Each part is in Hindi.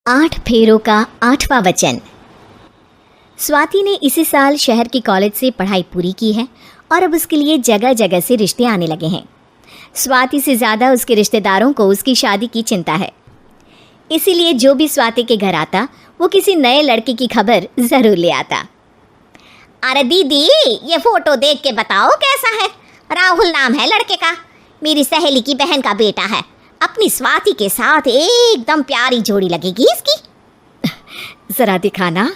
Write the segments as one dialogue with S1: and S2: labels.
S1: 8 फेरों का 8वां वचन। स्वाति ने इसी साल शहर के कॉलेज से पढ़ाई पूरी की है और अब उसके लिए जगह जगह से रिश्ते आने लगे हैं। स्वाति से ज़्यादा उसके रिश्तेदारों को उसकी शादी की चिंता है, इसीलिए जो भी स्वाति के घर आता वो किसी नए लड़के की खबर ज़रूर ले आता।
S2: अरे दीदी, ये फोटो देख के बताओ कैसा है। राहुल नाम है लड़के का, मेरी सहेली की बहन का बेटा है। अपनी स्वाति के साथ एकदम प्यारी जोड़ी लगेगी इसकी।
S1: ज़रा दिखाना,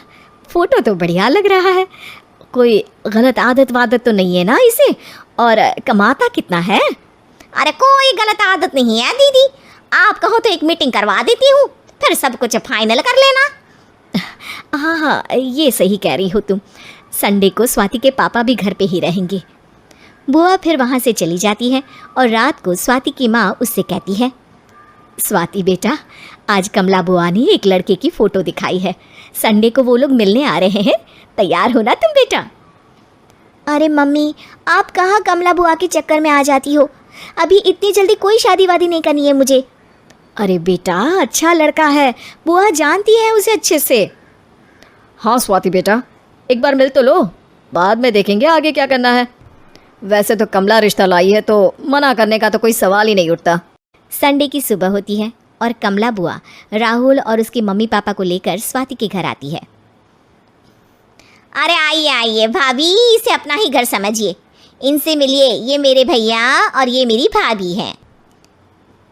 S1: फ़ोटो तो बढ़िया लग रहा है। कोई गलत आदत वादत तो नहीं है ना इसे? और कमाता कितना है?
S2: अरे कोई गलत आदत नहीं है दीदी, आप कहो तो एक मीटिंग करवा देती हूँ, फिर सब कुछ फाइनल कर लेना।
S1: हाँ हाँ, ये सही कह रही हो तुम। संडे को स्वाति के पापा भी घर पे ही रहेंगे। बुआ फिर वहाँ से चली जाती है और रात को स्वाति की माँ उससे कहती है, स्वाति बेटा, आज कमला बुआ ने एक लड़के की फ़ोटो दिखाई है। संडे को वो लोग मिलने आ रहे हैं, तैयार हो ना तुम बेटा।
S2: अरे मम्मी, आप कहाँ कमला बुआ के चक्कर में आ जाती हो? अभी इतनी जल्दी कोई शादी वादी नहीं करनी है मुझे।
S1: अरे बेटा, अच्छा लड़का है, बुआ जानती है उसे अच्छे से। हाँ स्वाति बेटा, एक बार मिल तो लो, बाद में देखेंगे आगे क्या करना है। वैसे तो कमला रिश्ता लाई है तो मना करने का तो कोई सवाल ही नहीं उठता। संडे की सुबह होती है और कमला बुआ राहुल और उसके मम्मी पापा को लेकर स्वाति के घर आती है।
S2: अरे आइए आइए भाभी, इसे अपना ही घर समझिए, इनसे मिलिए। ये मेरे भैया और ये मेरी भाभी है।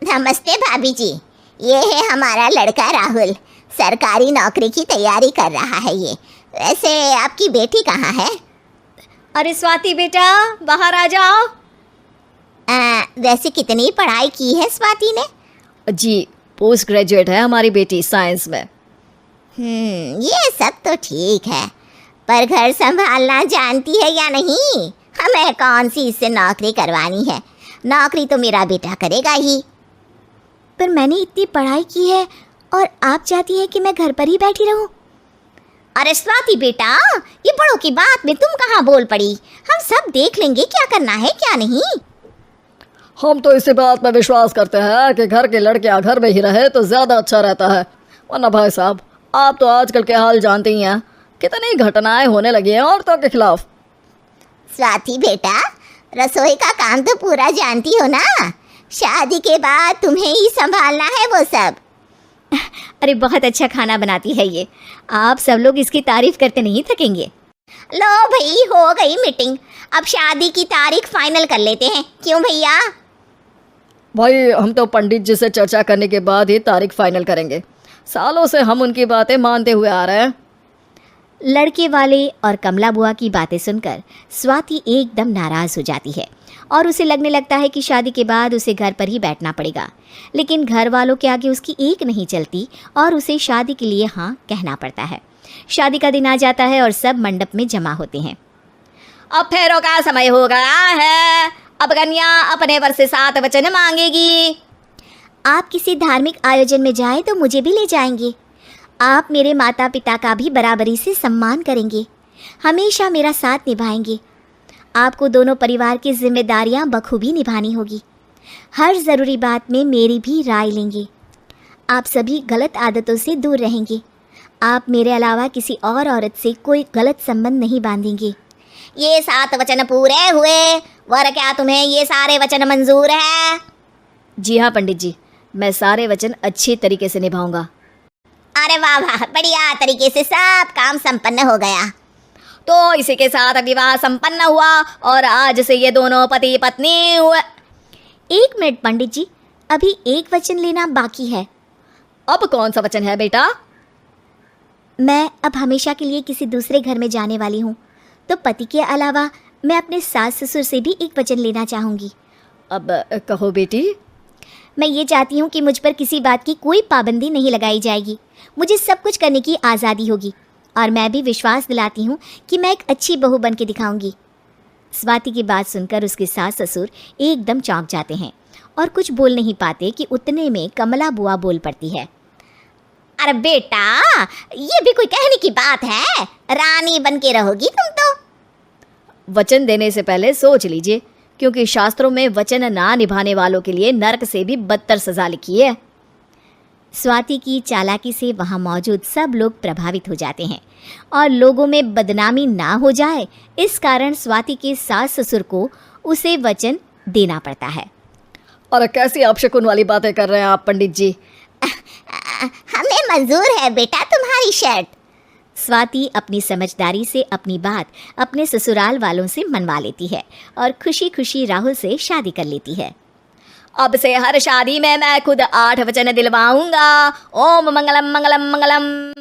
S2: नमस्ते भाभी जी, ये है हमारा लड़का राहुल, सरकारी नौकरी की तैयारी कर रहा है ये। वैसे आपकी बेटी कहाँ है?
S1: अरे स्वाति बेटा, बाहर आ जाओ।
S2: वैसे कितनी पढ़ाई की है स्वाति ने?
S1: जी, पोस्ट ग्रेजुएट है हमारी बेटी साइंस में।
S2: ये सब तो ठीक है, पर घर संभालना जानती है या नहीं? हमें कौन सी इससे नौकरी करवानी है? नौकरी तो मेरा बेटा करेगा ही।
S1: पर मैंने इतनी पढ़ाई की है और आप चाहती हैं कि मैं घर पर ही बैठी रहूं?
S2: अरे स्वाति बेटा, ये बड़ों की बात में तुम कहाँ बोल पड़ी? हम सब देख लेंगे क्या करना है क्या नहीं।
S3: हम तो इसी बात पर विश्वास करते हैं कि घर के लड़के घर में ही रहे तो ज़्यादा अच्छा रहता है। वरना भाई साहब, आप तो आजकल के हाल जानते ही हैं, कितनी घटनाएं होने लगी हैं औरतों के खिलाफ।
S2: स्वाति बेटा, रसोई का काम तो पूरा जानती हो ना? शादी के बाद तुम्हें ही संभालना है वो सब।
S1: अरे बहुत अच्छा खाना बनाती है ये, आप सब लोग इसकी तारीफ करते नहीं थकेंगे।
S2: लो भाई, हो गई मीटिंग, अब शादी की तारीख फाइनल कर लेते हैं, क्यों भैया?
S3: भाई, हम तो पंडित जी से चर्चा करने के बाद ही तारीख फाइनल करेंगे। सालों से हम उनकी बातें मानते हुए आ रहे हैं।
S1: लड़के वाले और कमला बुआ की बातें सुनकर स्वाति एकदम नाराज़ हो जाती है और उसे लगने लगता है कि शादी के बाद उसे घर पर ही बैठना पड़ेगा। लेकिन घर वालों के आगे उसकी एक नहीं चलती और उसे शादी के लिए हाँ कहना पड़ता है। शादी का दिन आ जाता है और सब मंडप में जमा होते हैं।
S2: अब फेरों का समय हो गया है, अब कन्या अपने वर से 7 वचन मांगेगी।
S1: आप किसी धार्मिक आयोजन में जाएं तो मुझे भी ले जाएंगे। आप मेरे माता पिता का भी बराबरी से सम्मान करेंगे, हमेशा मेरा साथ निभाएंगे। आपको दोनों परिवार की जिम्मेदारियां बखूबी निभानी होगी। हर ज़रूरी बात में मेरी भी राय लेंगे। आप सभी गलत आदतों से दूर रहेंगे। आप मेरे अलावा किसी और औरत से कोई गलत संबंध नहीं बांधेंगे।
S2: ये 7 वचन पूरे हुए, वर क्या तुम्हें ये सारे वचन मंजूर है?
S1: जी हाँ पंडित जी, मैं सारे वचन अच्छी तरीके से निभाऊंगा।
S2: अरे वाह वाह, बढ़िया तरीके से सब काम संपन्न हो गया। तो इसी के साथ विवाह संपन्न हुआ और आज से ये दोनों पति पत्नी हुए।
S1: 1 मिनट पंडित जी, अभी एक वचन लेना बाकी है।
S3: अब कौन सा वचन है बेटा?
S1: मैं अब हमेशा के लिए किसी दूसरे घर में जाने वाली हूँ, तो पति के अलावा मैं अपने सास ससुर से भी एक वचन लेना चाहूँगी।
S3: अब कहो बेटी।
S1: मैं ये चाहती हूँ कि मुझ पर किसी बात की कोई पाबंदी नहीं लगाई जाएगी। मुझे सब कुछ करने की आज़ादी होगी और मैं भी विश्वास दिलाती हूँ कि मैं एक अच्छी बहू बन के दिखाऊँगी। स्वाति की बात सुनकर उसके सास ससुर एकदम चौंक जाते हैं और कुछ बोल नहीं पाते कि उतने में कमला बुआ बोल पड़ती है।
S2: अरे बेटा, ये भी कोई कहने की बात है? रानी बन के रहोगी तुम तो।
S1: वचन देने से पहले सोच लीजिए, क्योंकि शास्त्रों में वचन ना निभाने वालों के लिए नरक से भी बदतर सजा लिखी है। स्वाति की चालाकी से वहाँ मौजूद सब लोग प्रभावित हो जाते हैं और लोगों में बदनामी ना हो जाए, इस कारण स्वाति के सास ससुर को उसे वचन देना पड़ता है।
S3: और कैसी अपशकुन वाली बातें कर रहे हैं आप पंडित जी?
S2: हमें मंजूर है बेटा तुम्हारी शर्त।
S1: स्वाति अपनी समझदारी से अपनी बात अपने ससुराल वालों से मनवा लेती है और खुशी खुशी राहुल से शादी कर लेती है।
S3: अब से हर शादी में मैं खुद 8 वचन दिलवाऊंगा। ओम मंगलम मंगलम मंगलम।